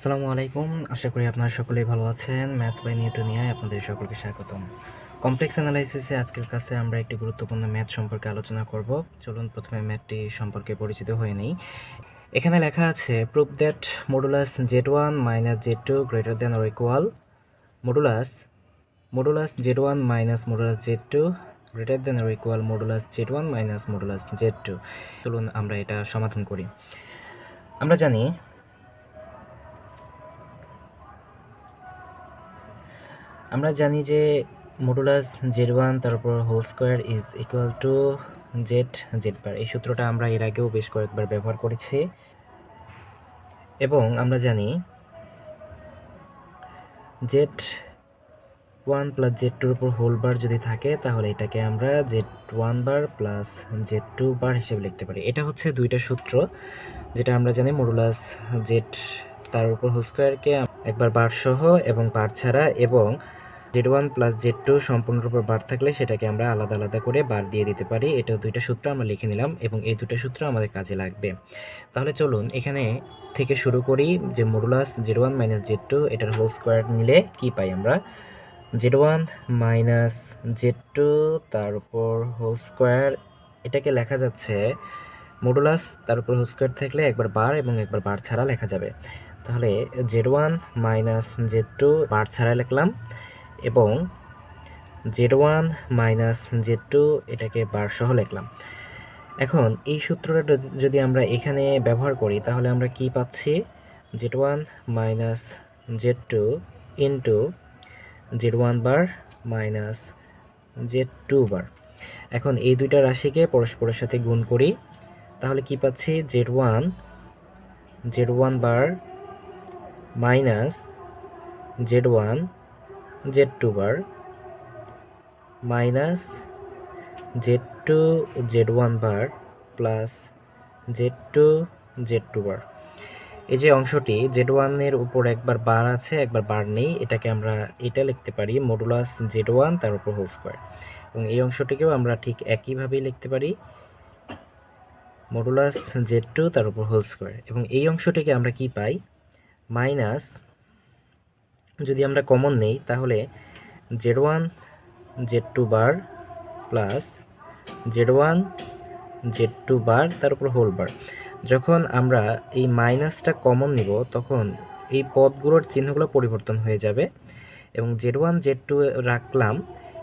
আসসালামু আলাইকুম। আশা করি আপনারা সকলেই ভালো আছেন। ম্যাথস বাই নিউটনিয়ায় আপনাদের সকলকে স্বাগতম। কমপ্লেক্স অ্যানালাইসিসে আজকের ক্লাসে আমরা একটি গুরুত্বপূর্ণ ম্যাথ সম্পর্কে আলোচনা করব। চলুন প্রথমে ম্যাথটি সম্পর্কে পরিচিত হয়ে নেই। এখানে লেখা আছে prove that modulus z1 minus z2 greater than or equal modulus z1 minus modulus z2 greater than or equal modulus z1 minus modulus z2। চলুন আমরা এটা সমাধান করি। আমরা জানি যে মডুলাস z1 তার উপর whole square is equal to Z bar. এই সূত্রটা আমরা এর আগেও বেশ কয়েকবার ব্যবহার করেছি এবং আমরা জানি z1 প্লাস z2 উপর হোল বার যদি থাকে তাহলে এটাকে আমরা z1 বার প্লাস z2 বার হিসেবে লিখতে পারি। এটা হচ্ছে দুইটা সূত্র যেটা আমরা জানি মডুলাস z তার উপর হোল স্কোয়ারকে একবার বার সহ এবং বার ছাড়া এবং z1 প্লাস z2 সম্পূর্ণরূপে বার থাকলে সেটাকে আমরা আলাদা আলাদা করে বার দিয়ে দিতে পারি। এটা দুইটা সূত্র আমরা লিখে নিলাম এবং এই দুটো সূত্র আমাদের কাজে লাগবে। তাহলে চলুন এখানে থেকে শুরু করি যে মডুলাস z1 মাইনাস z2 এটার হোল স্কোয়ার নিলে কি পাই আমরা z1 মাইনাস z2 তার উপর হোল স্কোয়ার। এটাকে লেখা যাচ্ছে মডুলাস তার উপর হোল স্কোয়ার থাকলে একবার বার এবং একবার বার ছাড়া লেখা যাবে। তাহলে z1 মাইনাস z2 বার ছাড়া লিখলাম এবং z1 মাইনাস z2 এটাকে বার সহ লিখলাম। এখন এই সূত্রটা যদি আমরা এখানে ব্যবহার করি তাহলে আমরা কি পাচ্ছি z1 minus z2 into z1 bar minus z2 বার। এখন এই দুইটা রাশিকে পরস্পরের সাথে গুণ করি তাহলে কি পাচ্ছি z1 bar minus z2 bar minus z1 বার প্লাস z2 বার। এই যে অংশটি z1 এর উপর একবার বার আছে একবার বার নেই, এটাকে আমরা এটা লিখতে পারি মডুলাস z1 তার উপর হোল স্কোয়ার এবং এই অংশটিকেও আমরা ঠিক একইভাবেই লিখতে পারি মডুলাস z2 তার উপর হোল স্কোয়ার এবং এই অংশটিকে আমরা কি পাই মাইনাস, যদি আমরা কমন নেই তাহলে z1 z2 বার প্লাস z1 z2 বার তার উপর হোল বার। যখন আমরা এই মাইনাসটা কমন নিব তখন এই পদগুলোর চিহ্নগুলো পরিবর্তন হয়ে যাবে এবং z1 z2 রাখলাম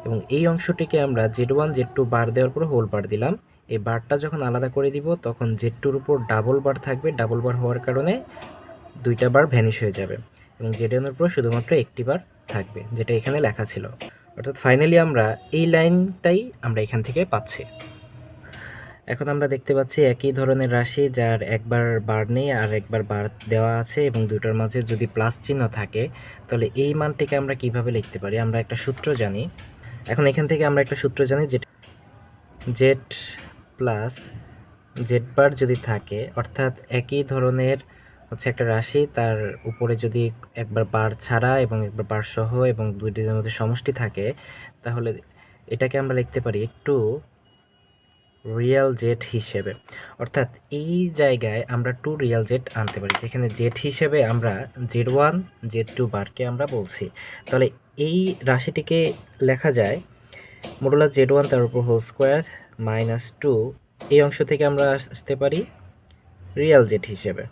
এবং এই অংশটিকে আমরা z1 z2 বার দেওয়ার পর হোল বার দিলাম। এই বারটা যখন আলাদা করে দিব তখন z2-র উপর ডাবল বার থাকবে, ডাবল বার হওয়ার কারণে দুইটা বার ভ্যানিশ হয়ে যাবে এবং z1-এর উপর শুধুমাত্র একটি বার থাকবে যেটা এখানে লেখা ছিল। অর্থাৎ ফাইনালি আমরা এই লাইনটাই আমরা এখান থেকে পাচ্ছি। এখন আমরা দেখতে পাচ্ছি একই ধরনের রাশি যার একবার বার নেই আর একবার বার দেওয়া আছে এবং দুটোর মাঝে যদি প্লাস চিহ্ন থাকে তাহলে এই মানটিকে আমরা কিভাবে লিখতে পারি, আমরা একটা সূত্র জানি। এখন এখান থেকে আমরা একটা সূত্র জানি যে জেড প্লাস জেড বার যদি থাকে অর্থাৎ একই ধরনের হচ্ছে একটা রাশি তার উপরে যদি একবার বার ছাড়া এবং একবার বার সহ এবং দুইটির মধ্যে সমষ্টি থাকে তাহলে এটাকে আমরা লিখতে পারি একটু রিয়েল জেড হিসেবে। অর্থাৎ এই জায়গায় আমরা টু রিয়েল জেড আনতে পারি যেখানে জেড হিসেবে আমরা z1 z2 বারকে আমরা বলছি। তাহলে এই রাশিটিকে লেখা যায় মডুলাস z1 তার উপর হোল স্কোয়ার মাইনাস 2, এই অংশ থেকে আমরা আসতে পারি রিয়েল জেড হিসেবে।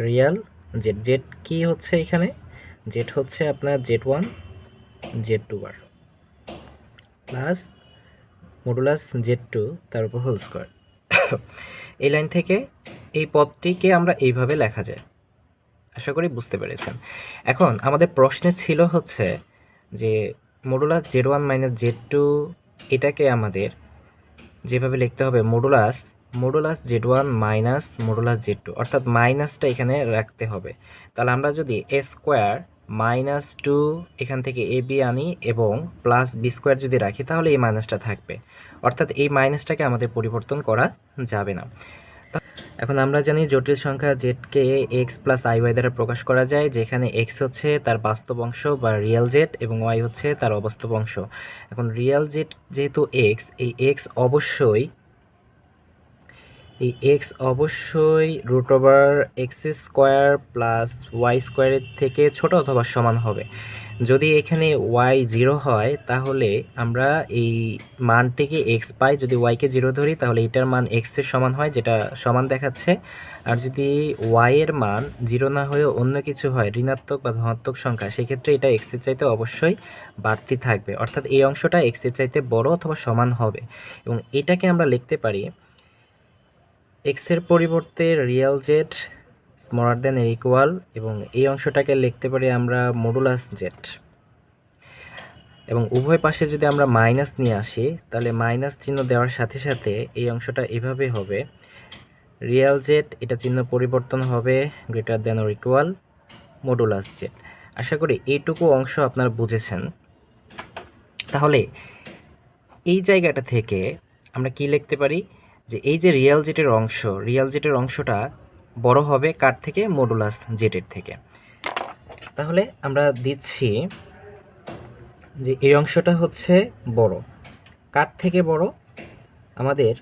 রিয়েল জেড, জেড কি হচ্ছে এখানে, জেড হচ্ছে আপনার z1 z2 বার প্লাস মডুলাস z2 তার উপর হোল স্কোয়ার। এই লাইন থেকে এই পদটিকে আমরা এইভাবে লেখা যায়। আশা করি বুঝতে পেরেছেন। এখন আমাদের প্রশ্নে ছিল হচ্ছে যে মডুলাস z1 মাইনাস z2 এটাকে আমাদের যেভাবে লিখতে হবে modulus z1 minus modulus z2, অর্থাৎ মাইনাসটা এখানে রাখতে হবে। তাহলে আমরা যদি a স্কোয়ার মাইনাস 2 এখান থেকে এ বি আনি এবং প্লাস বি স্কোয়ার যদি রাখি তাহলে এই মাইনাসটা থাকবে, অর্থাৎ এই মাইনাসটাকে আমাদের পরিবর্তন করা যাবে না। এখন আমরা জানি জটিল সংখ্যা জেডকে এক্স প্লাস আই ওয়াই দ্বারা প্রকাশ করা যায়, যেখানে এক্স হচ্ছে তার বাস্তব অংশ বা রিয়েল জেড এবং ওয়াই হচ্ছে তার অবাস্তব অংশ। এখন রিয়েল জেড যেহেতু এক্স, এই এক্স অবশ্যই এই এক্স অবশ্যই root over X square plus Y স্কোয়ারের থেকে ছোট অথবা সমান হবে। যদি এখানে ওয়াই 0 হয় তাহলে আমরা এই মানটিকে এক্স পাই, যদি ওয়াইকে 0 ধরি তাহলে এটার মান এক্সের সমান হয়, যেটা সমান দেখাচ্ছে। আর যদি ওয়াইয়ের মান 0 না হয়েও অন্য কিছু হয়, ঋণাত্মক বা ধনাত্মক সংখ্যা, সেক্ষেত্রে এটা এক্সের চাইতে অবশ্যই বাড়তি থাকবে, অর্থাৎ এই অংশটা এক্সের চাইতে বড় অথবা সমান হবে। এবং এটাকে আমরা লিখতে পারি এক্সের পরিবর্তে রিয়েল জেড স্মলার দেন এর ইকুয়াল, এবং এই অংশটাকে লিখতে পারি আমরা মডুলাস জেড। এবং উভয় পাশে যদি আমরা মাইনাস নিয়ে আসি তাহলে মাইনাস চিহ্ন দেওয়ার সাথে সাথে এই অংশটা এভাবে হবে, রিয়েল জেড এটা চিহ্ন পরিবর্তন হবে greater than or equal modulus Z. আশা করি এইটুকু অংশ আপনারা বুঝেছেন। তাহলে এই জায়গাটা থেকে আমরা কি লিখতে পারি, যে এই যে রিয়েল জেটের অংশটা বড় হবে কার থেকে, মডুলাস জেটের থেকে। তাহলে আমরা দিচ্ছি যে এই অংশটা হচ্ছে বড়, কার থেকে বড়, আমাদের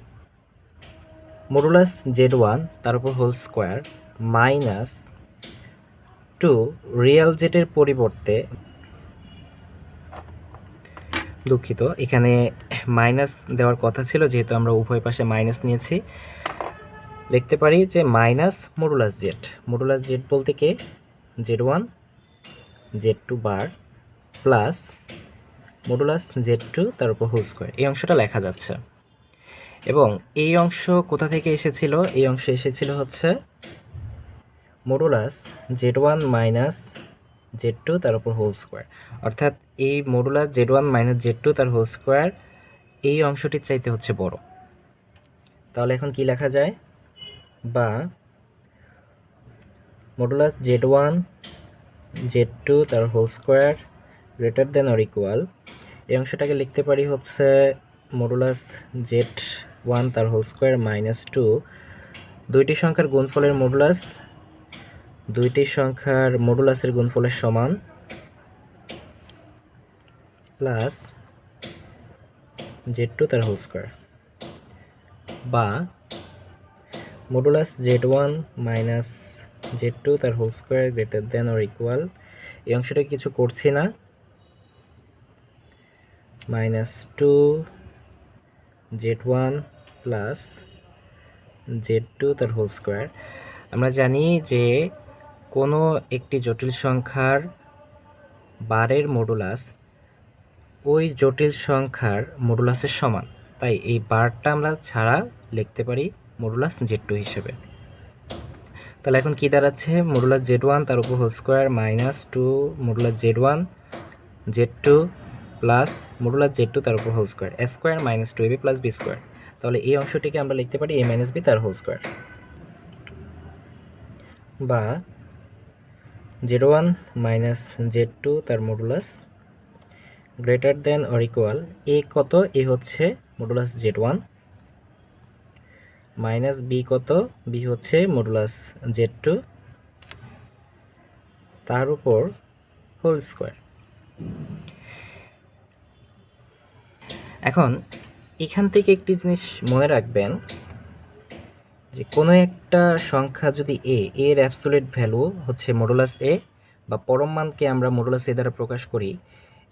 মডুলাস Z1 তার উপর হোল স্কোয়ার মাইনাস 2 রিয়েল জেটের পরিবর্তে, দুঃখিত এখানে মাইনাস দেওয়ার কথা ছিল, যেহেতু আমরা উভয় পাশে মাইনাস নিয়েছি, লিখতে পারি যে মাইনাস মডুলাস জেড বলতে কে, Z1 Z2 বার প্লাস মডুলাস Z2 তার উপর হোল স্কোয়ার, এই অংশটা লেখা যাচ্ছে। এবং এই অংশ কোথা থেকে এসেছিল, এই অংশ এসেছিল হচ্ছে মডুলাস Z1 মাইনাস Z2 তার উপর হোল স্কোয়ার, অর্থাৎ এই মডুলাস Z1 মাইনাস Z2 তার হোল স্কোয়ার এই অংশটির চাইতে হচ্ছে বড়। তাহলে এখন কি লেখা যায়, বা মডুলাস Z1 Z2 তার whole square greater than or equal, এই অংশটাকে লিখতে পারি হচ্ছে মডুলাস Z1 তার হোল স্কোয়ার মাইনাস 2 দুইটি সংখ্যার মডুলাসের গুণফলের সমান প্লাস Z2 তার হোল স্কোয়ার, বা মডুলাস Z1 মাইনাস Z2 তার whole square greater than or equal, এই অংশটা কিছু করছি না, মাইনাস 2 Z1 প্লাস Z2 তার হোল স্কোয়ার। আমরা জানি যে কোনো একটি জটিল সংখ্যার বারের মডুলাস ওই জটিল সংখ্যার মডুলাসের সমান, তাই এই বারটা আমরা ছাড়া লিখতে পারি মডুলাস Z2 হিসেবে। তাহলে এখন কি দাঁড়াচ্ছে, মডুলাস Z1 তার উপর whole square minus 2 modulus Z1 Z2 plus modulus Z2 তার উপর whole square A square minus 2ab plus B square. তাহলে এই অংশটিকে আমরা লিখতে পারি a মাইনাস বি তার হোল স্কোয়ার, বা Z1 মাইনাস Z2 তার modulus greater than or equal, A কত, এ হচ্ছে মডুলাস Z1 মাইনাস বি কত, বি হচ্ছে মডুলাস Z2 তার উপর হোল স্কোয়ার। এখন এখান থেকে একটি জিনিস মনে রাখবেন, যে কোনো একটা সংখ্যা যদি এর অ্যাবসোলিউট ভ্যালু হচ্ছে মডুলাস এ, বা পরম মানকে আমরা মডুলাস এ দ্বারা প্রকাশ করি,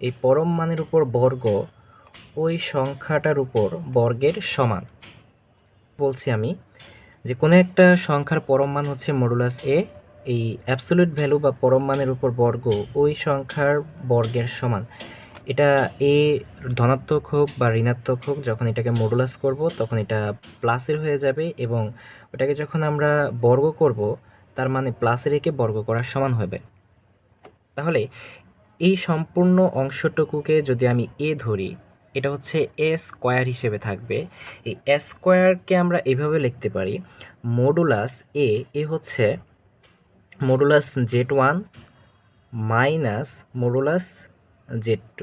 এই পরম মানের উপর বর্গ ওই সংখ্যাটার উপর বর্গের সমান। বলছি আমি যে কোনো একটা সংখ্যার পরম মান হচ্ছে মডুলাস এ, এই অ্যাবসোলিউট ভ্যালু বা পরম মানের উপর বর্গ ওই সংখ্যার বর্গের সমান। এটা এ ধনাত্মক হোক বা ঋণাত্মক হোক, যখন এটাকে মডুলাস করব তখন এটা প্লাসের হয়ে যাবে, এবং ওটাকে যখন আমরা বর্গ করব তার মানে প্লাসের একে বর্গ করার সমান হবে। তাহলে এই সম্পূর্ণ অংশটুকুকে যদি আমি এ ধরি, এটা হচ্ছে এ স্কোয়ার হিসেবে থাকবে। এই এ স্কোয়ারকে আমরা এভাবে লিখতে পারি, মডুলাস এ হচ্ছে modulus Z1 minus modulus Z2।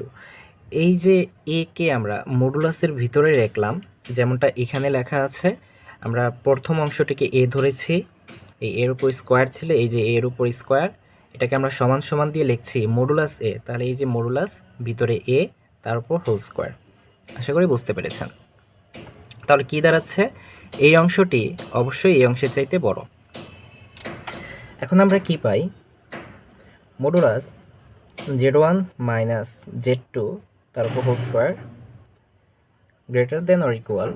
এই যে এ কে আমরা মডুলাসের ভিতরে রাখলাম, যেমনটা এখানে লেখা আছে, আমরা প্রথম অংশটিকে এ ধরেছি, এই এর উপর স্কোয়ার ছিল, এই যে এর উপর স্কোয়ার, এটাকে আমরা সমান সমান দিয়ে লিখছি মডুলাস এ। তাহলে এই যে মডুলাস ভিতরে এ তার উপর হোল স্কোয়ার। আশা করি বুঝতে পেরেছেন। তাহলে কি দাঁড়াচ্ছে, এই অংশটি অবশ্যই এই অংশের চাইতে বড়। এখন আমরা কি পাই? মডুলাস z1 মাইনাস z2 তার উপর whole square greater than or equal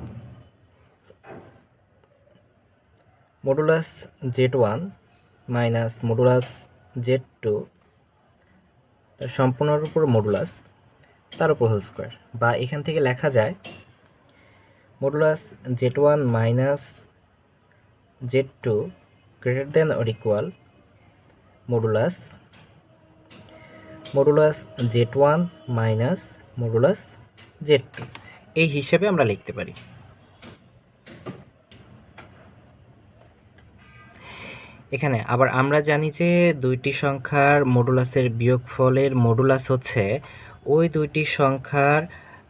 modulus z1 minus modulus z2 তার সম্পূর্ণের উপর মডুলাস তার উপর হোল স্কোয়ার, বা এখান থেকে লেখা যায় modulus z1 minus z2 greater than or equal modulus z1 minus modulus z2, এই হিসেবে আমরা লিখতে পারি। এখানে আবার আমরা জানি যে দুইটি সংখ্যার মডুলাসের বিয়োগফলের মডুলাস হচ্ছে ওই দুইটি সংখ্যার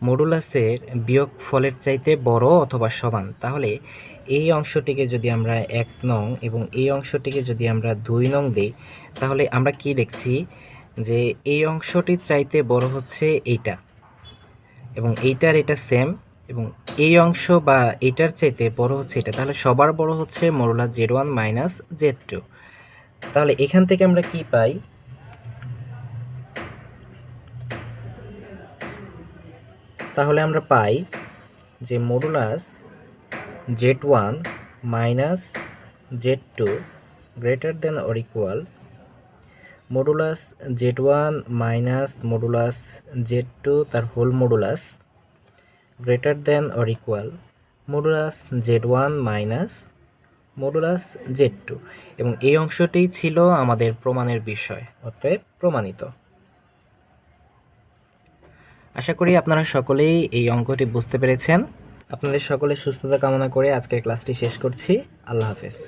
মডুলাসের বিয়োগফলের চাইতে বড় অথবা সমান। তাহলে এই অংশটিকে যদি আমরা 1 নং এবং এই অংশটিকে যদি আমরা 2 নং দিই, তাহলে আমরা কি দেখছি যে এই অংশটির চাইতে বড় হচ্ছে এইটা, এবং এইটার এটা সেম, এবং এই অংশ বা এটার চাইতে বড় হচ্ছে এটা। তাহলে সবার বড় হচ্ছে মডুলাস z1 মাইনাস z2। তাহলে এখান থেকে আমরা কি পাই? তাহলে আমরা পাই যে modulus z1 minus z2 greater than or equal modulus z1 minus modulus z2 তার whole modulus greater than or equal modulus z1 minus modulus z2, এবং এই অংশটি ছিল আমাদের প্রমাণের বিষয়, অতএব প্রমাণিত। আশা করি আপনারা সকলেই এই অঙ্কটি বুঝতে পেরেছেন। আপনাদের সকলের সুস্থতা কামনা করে আজকের ক্লাসটি শেষ করছি। আল্লাহ হাফেজ।